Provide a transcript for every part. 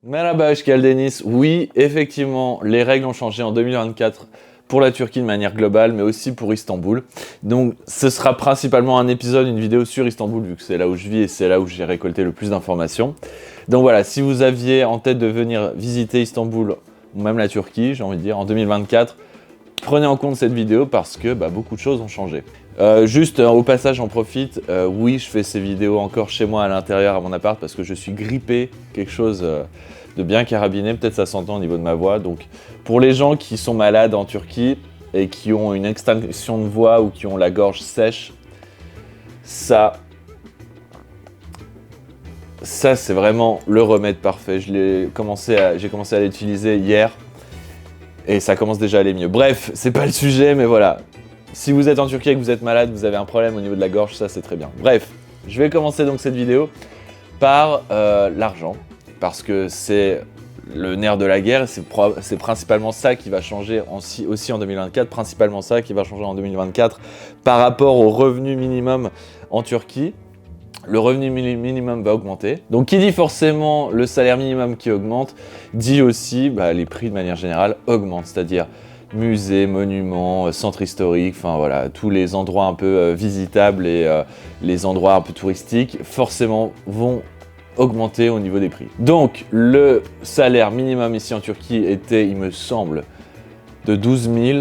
Merhaba Hoş Denis. Oui, effectivement, les règles ont changé en 2024 pour la Turquie de manière globale, mais aussi pour Istanbul. Donc, ce sera principalement un épisode, une vidéo sur Istanbul, vu que c'est là où je vis et c'est là où j'ai récolté le plus d'informations. Donc voilà, si vous aviez en tête de venir visiter Istanbul, ou même la Turquie, j'ai envie de dire, en 2024, prenez en compte cette vidéo parce que beaucoup de choses ont changé. Au passage, j'en profite. Oui, je fais ces vidéos encore chez moi à l'intérieur, à mon appart, parce que je suis grippé, quelque chose de bien carabiné. Peut-être ça s'entend au niveau de ma voix. Donc, pour les gens qui sont malades en Turquie et qui ont une extinction de voix ou qui ont la gorge sèche, ça c'est vraiment le remède parfait. J'ai commencé à l'utiliser hier et ça commence déjà à aller mieux. Bref, c'est pas le sujet, mais voilà. Si vous êtes en Turquie et que vous êtes malade, vous avez un problème au niveau de la gorge, ça c'est très bien. Bref, je vais commencer donc cette vidéo par l'argent, parce que c'est le nerf de la guerre, et c'est principalement ça qui va changer aussi en 2024, principalement ça qui va changer en 2024 par rapport au revenu minimum en Turquie. Le revenu minimum va augmenter. Donc qui dit forcément le salaire minimum qui augmente, dit aussi les prix de manière générale augmentent, c'est-à-dire musées, monuments, centres historiques, enfin voilà, tous les endroits un peu visitables et les endroits un peu touristiques, forcément vont augmenter au niveau des prix. Donc le salaire minimum ici en Turquie était, il me semble, de 12 000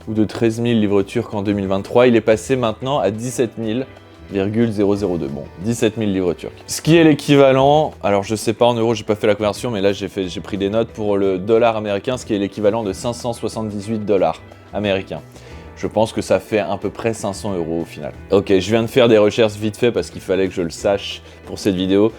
ou de 13 000 livres turcs en 2023. Il est passé maintenant à 17 000,002. Bon, 17 000 livres turcs. Ce qui est l'équivalent, alors je sais pas en euros, j'ai pas fait la conversion, mais là j'ai pris des notes pour le dollar américain, ce qui est l'équivalent de 578 dollars américains. Je pense que ça fait à peu près 500 € au final. Ok, je viens de faire des recherches vite fait parce qu'il fallait que je le sache pour cette vidéo.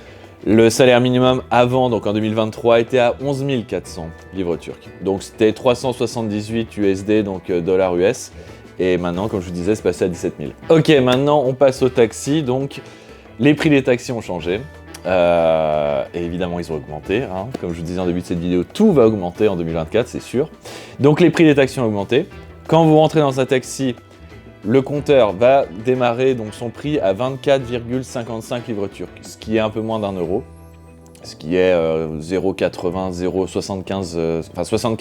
Le salaire minimum avant, donc en 2023, était à 11 400 livres turcs. Donc c'était 378 USD, donc dollars US. Et maintenant, comme je vous disais, c'est passé à 17 000. Ok, maintenant on passe au taxi. Donc les prix des taxis ont changé. Et évidemment, ils ont augmenté. Comme je vous disais en début de cette vidéo, tout va augmenter en 2024, c'est sûr. Donc les prix des taxis ont augmenté. Quand vous rentrez dans un taxi, le compteur va démarrer donc son prix à 24,55 livres turcs, ce qui est un peu moins d'1 €, ce qui est 75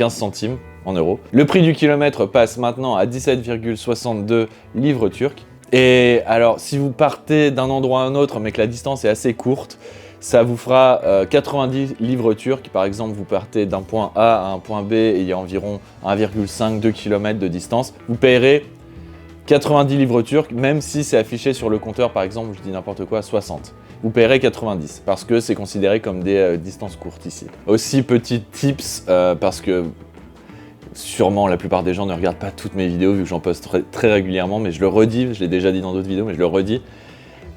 centimes en euros. Le prix du kilomètre passe maintenant à 17,62 livres turcs. Et alors, si vous partez d'un endroit à un autre, mais que la distance est assez courte, ça vous fera 90 livres turcs. Par exemple, vous partez d'un point A à un point B et il y a environ 1,5-2 km de distance. Vous payerez 90 livres turcs, même si c'est affiché sur le compteur, par exemple, je dis n'importe quoi, 60. Vous payerez 90, parce que c'est considéré comme des distances courtes ici. Aussi, petit tips, parce que sûrement la plupart des gens ne regardent pas toutes mes vidéos, vu que j'en poste très régulièrement, mais je le redis, je l'ai déjà dit dans d'autres vidéos, mais je le redis.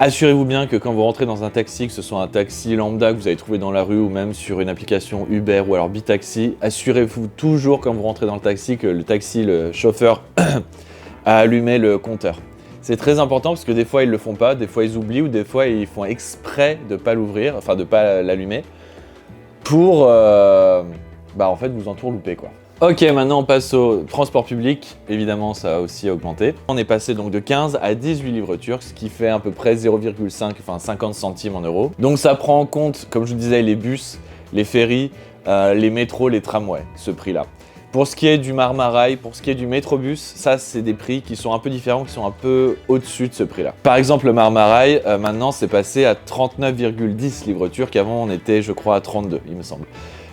Assurez-vous bien que quand vous rentrez dans un taxi, que ce soit un taxi lambda que vous allez trouver dans la rue ou même sur une application Uber ou alors Bitaxi, assurez-vous toujours quand vous rentrez dans le taxi que le chauffeur a allumé le compteur. C'est très important parce que des fois ils le font pas, des fois ils oublient ou des fois ils font exprès de pas l'ouvrir, enfin de pas l'allumer pour en fait vous entourlouper quoi. Ok, maintenant on passe au transport public, évidemment ça a aussi augmenté. On est passé donc de 15 à 18 livres turcs, ce qui fait à peu près 50 centimes en euros. Donc ça prend en compte, comme je vous disais, les bus, les ferries, les métros, les tramways, ce prix-là. Pour ce qui est du Marmaray, pour ce qui est du Métrobus, ça c'est des prix qui sont un peu différents, qui sont un peu au-dessus de ce prix-là. Par exemple, le Marmaray, maintenant c'est passé à 39,10 livres turcs, avant on était je crois à 32 il me semble.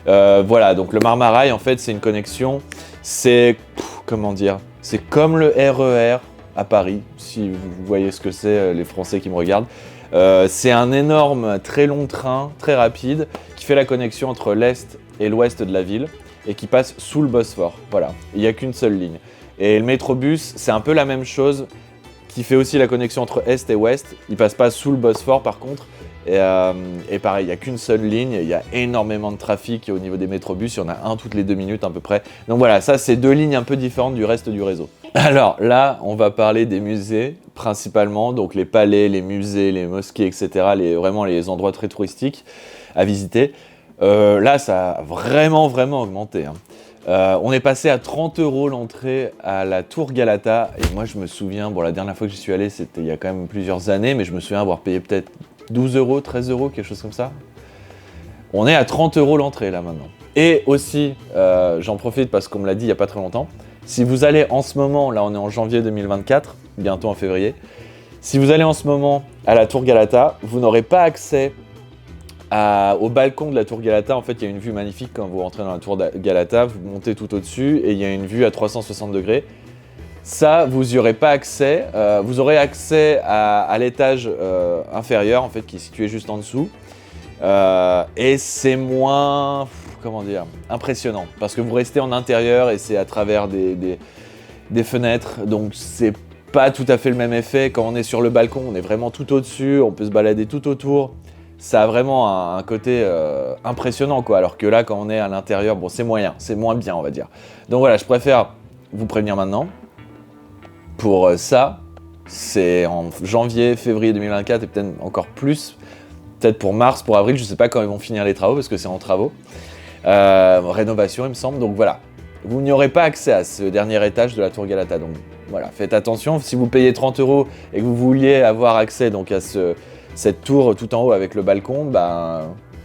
Voilà, donc le Marmaray en fait c'est une connexion, c'est comment dire, c'est comme le RER à Paris, si vous voyez ce que c'est les Français qui me regardent. C'est un énorme, très long train, très rapide, qui fait la connexion entre l'est et l'ouest de la ville et qui passe sous le Bosphore. Voilà, il n'y a qu'une seule ligne. Et le Métrobus, c'est un peu la même chose, qui fait aussi la connexion entre est et ouest. Il passe pas sous le Bosphore par contre. Et pareil, il n'y a qu'une seule ligne, il y a énormément de trafic au niveau des métrobus, il y en a un toutes les 2 minutes à peu près. Donc voilà, ça c'est 2 lignes un peu différentes du reste du réseau. Alors là, on va parler des musées principalement, donc les palais, les musées, les mosquées, etc. Vraiment les endroits très touristiques à visiter. Là, ça a vraiment augmenté. On est passé à 30 € l'entrée à la Tour Galata. Et moi, je me souviens, la dernière fois que j'y suis allé, c'était il y a quand même plusieurs années, mais je me souviens avoir payé peut-être 12 €, 13 €, quelque chose comme ça. On est à 30 € l'entrée là maintenant. Et aussi, j'en profite parce qu'on me l'a dit il n'y a pas très longtemps, si vous allez en ce moment, là on est en janvier 2024, bientôt en février, si vous allez en ce moment à la Tour Galata, vous n'aurez pas accès au balcon de la Tour Galata. En fait, il y a une vue magnifique quand vous rentrez dans la Tour Galata, vous montez tout au-dessus et il y a une vue à 360 degrés. Ça, vous n'y aurez pas accès. Vous aurez accès à l'étage inférieur, en fait, qui est situé juste en dessous. Et c'est moins, comment dire, impressionnant. Parce que vous restez en intérieur et c'est à travers des fenêtres. Donc, c'est pas tout à fait le même effet. Quand on est sur le balcon, on est vraiment tout au-dessus. On peut se balader tout autour. Ça a vraiment un côté impressionnant, quoi. Alors que là, quand on est à l'intérieur, bon, c'est moyen. C'est moins bien, on va dire. Donc voilà, je préfère vous prévenir maintenant. Pour ça, c'est en janvier, février 2024 et peut-être encore plus, peut-être pour mars, pour avril, je ne sais pas quand ils vont finir les travaux parce que c'est en travaux. Rénovation, il me semble. Donc voilà, vous n'y aurez pas accès à ce dernier étage de la Tour Galata. Donc voilà, faites attention. Si vous payez 30 € et que vous vouliez avoir accès donc, à cette tour tout en haut avec le balcon, ben,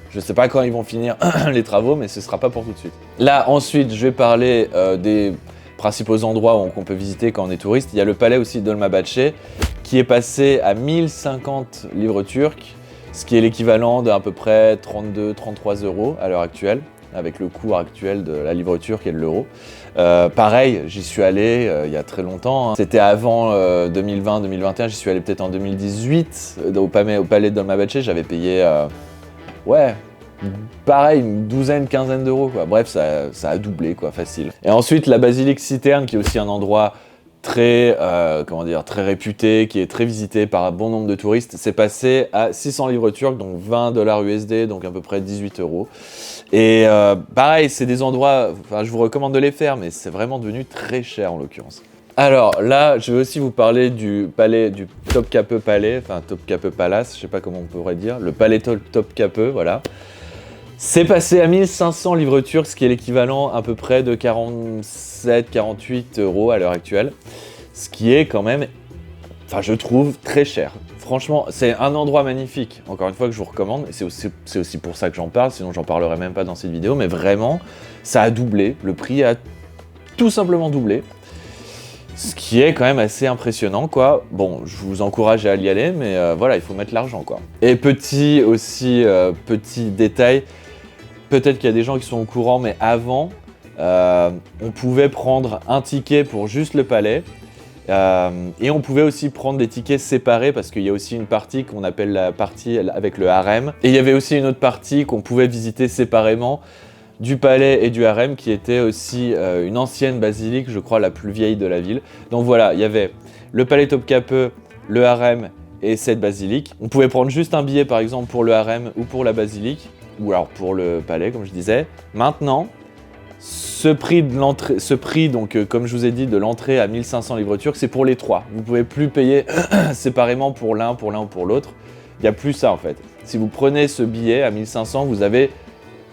je ne sais pas quand ils vont finir les travaux, mais ce ne sera pas pour tout de suite. Là, ensuite, je vais parler des principaux endroits qu'on peut visiter quand on est touriste. Il y a le palais aussi de Dolmabahçe qui est passé à 1050 livres turcs, ce qui est l'équivalent d'à peu près 32-33 € à l'heure actuelle, avec le cours actuel de la livre turque et de l'euro. Pareil, j'y suis allé il y a très longtemps, hein. C'était avant 2020-2021, j'y suis allé peut-être en 2018 au palais de Dolmabahçe, j'avais payé pareil, une douzaine, quinzaine d'euros, quoi. Bref, ça a doublé, quoi, facile. Et ensuite, la basilique Citerne, qui est aussi un endroit très, très réputé, qui est très visité par un bon nombre de touristes, c'est passé à 600 livres turcs, donc 20 $ USD, donc à peu près 18 €. Et pareil, c'est des endroits, je vous recommande de les faire, mais c'est vraiment devenu très cher en l'occurrence. Alors là, je vais aussi vous parler du palais, du Topkapı Palais, enfin Topkapı Palace, je sais pas comment on pourrait dire, le palais Topkapı, voilà. C'est passé à 1500 livres turcs, ce qui est l'équivalent à peu près de 47-48 € à l'heure actuelle. Ce qui est quand même, je trouve, très cher. Franchement, c'est un endroit magnifique, encore une fois, que je vous recommande. Et c'est aussi pour ça que j'en parle, sinon j'en parlerai même pas dans cette vidéo. Mais vraiment, ça a doublé. Le prix a tout simplement doublé. Ce qui est quand même assez impressionnant, quoi. Bon, je vous encourage à y aller, mais voilà, il faut mettre l'argent, quoi. Et petit détail, peut-être qu'il y a des gens qui sont au courant, mais avant, on pouvait prendre un ticket pour juste le palais. Et on pouvait aussi prendre des tickets séparés parce qu'il y a aussi une partie qu'on appelle la partie avec le harem. Et il y avait aussi une autre partie qu'on pouvait visiter séparément du palais et du harem qui était aussi une ancienne basilique, je crois la plus vieille de la ville. Donc voilà, il y avait le palais Topkapı, le harem et cette basilique. On pouvait prendre juste un billet par exemple pour le harem ou pour la basilique, ou alors pour le palais comme je disais. Maintenant, ce prix donc comme je vous ai dit de l'entrée à 1500 livres turcs, c'est pour les trois. Vous ne pouvez plus payer séparément pour l'un ou pour l'autre. Il n'y a plus ça en fait. Si vous prenez ce billet à 1500, vous avez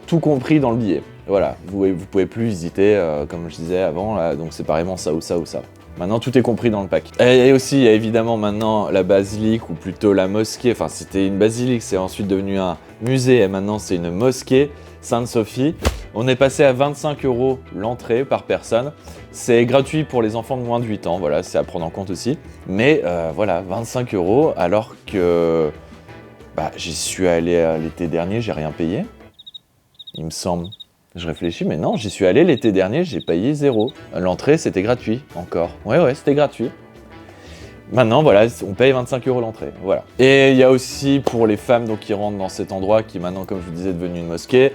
tout compris dans le billet. Voilà, vous pouvez plus visiter comme je disais avant, là, donc séparément ça ou ça ou ça. Maintenant tout est compris dans le pack. Et aussi il y a évidemment maintenant la basilique ou plutôt la mosquée. Enfin c'était une basilique, c'est ensuite devenu un musée et maintenant c'est une mosquée Sainte-Sophie. On est passé à 25 € l'entrée par personne. C'est gratuit pour les enfants de moins de 8 ans, voilà, c'est à prendre en compte aussi. Mais voilà, 25 € alors que j'y suis allé l'été dernier, j'ai rien payé. Il me semble. Je réfléchis, mais non, j'y suis allé l'été dernier, j'ai payé 0. L'entrée, c'était gratuit, encore. Ouais, c'était gratuit. Maintenant, voilà, on paye 25 € l'entrée, voilà. Et il y a aussi, pour les femmes donc, qui rentrent dans cet endroit, qui maintenant, comme je vous disais, est devenu une mosquée,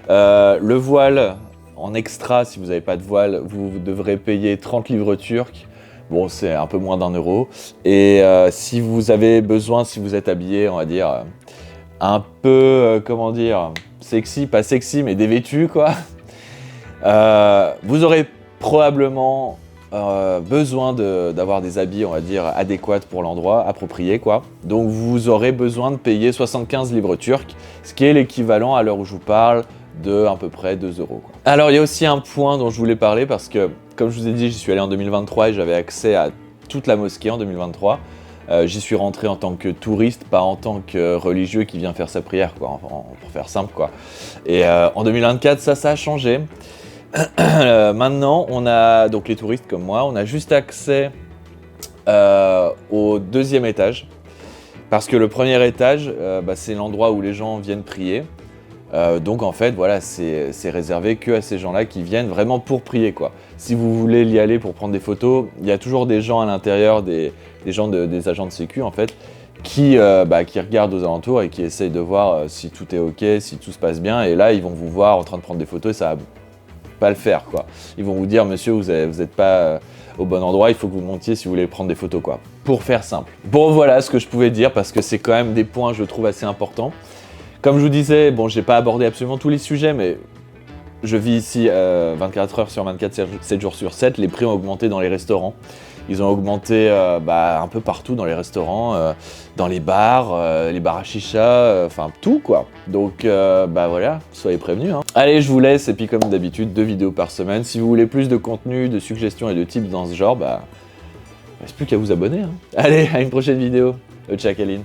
le voile, en extra, si vous n'avez pas de voile, vous devrez payer 30 livres turcs. Bon, c'est un peu moins d'1 €. Et si vous avez besoin, si vous êtes habillé, on va dire, un peu, sexy, pas sexy, mais dévêtu, quoi. Vous aurez probablement besoin d'avoir des habits, on va dire, adéquats pour l'endroit, appropriés, quoi. Donc vous aurez besoin de payer 75 livres turcs, ce qui est l'équivalent, à l'heure où je vous parle, de à peu près 2 €, quoi. Alors il y a aussi un point dont je voulais parler, parce que, comme je vous ai dit, j'y suis allé en 2023 et j'avais accès à toute la mosquée en 2023. J'y suis rentré en tant que touriste, pas en tant que religieux qui vient faire sa prière, quoi, pour faire simple, quoi. Et en 2024, ça a changé. Maintenant, on a, donc les touristes comme moi, on a juste accès au deuxième étage. Parce que le premier étage, c'est l'endroit où les gens viennent prier. Donc en fait, voilà, c'est réservé que à ces gens-là qui viennent vraiment pour prier, quoi. Si vous voulez y aller pour prendre des photos, il y a toujours des gens à l'intérieur, des gens des agents de sécu en fait, qui regardent aux alentours et qui essayent de voir si tout est ok, si tout se passe bien. Et là, ils vont vous voir en train de prendre des photos et ça va pas le faire, quoi. Ils vont vous dire, monsieur, vous êtes pas au bon endroit, il faut que vous montiez si vous voulez prendre des photos, quoi. Pour faire simple. Bon, voilà ce que je pouvais dire parce que c'est quand même des points, je trouve, assez importants. Comme je vous disais, bon, j'ai pas abordé absolument tous les sujets, mais je vis ici 24 heures sur 24, 7 jours sur 7. Les prix ont augmenté dans les restaurants. Ils ont augmenté un peu partout dans les restaurants, dans les bars à chicha, enfin tout, quoi. Donc voilà, soyez prévenus, hein. Allez, je vous laisse, et puis comme d'habitude, 2 vidéos par semaine. Si vous voulez plus de contenu, de suggestions et de tips dans ce genre, reste plus qu'à vous abonner, hein. Allez, à une prochaine vidéo. Ciao, Kaline.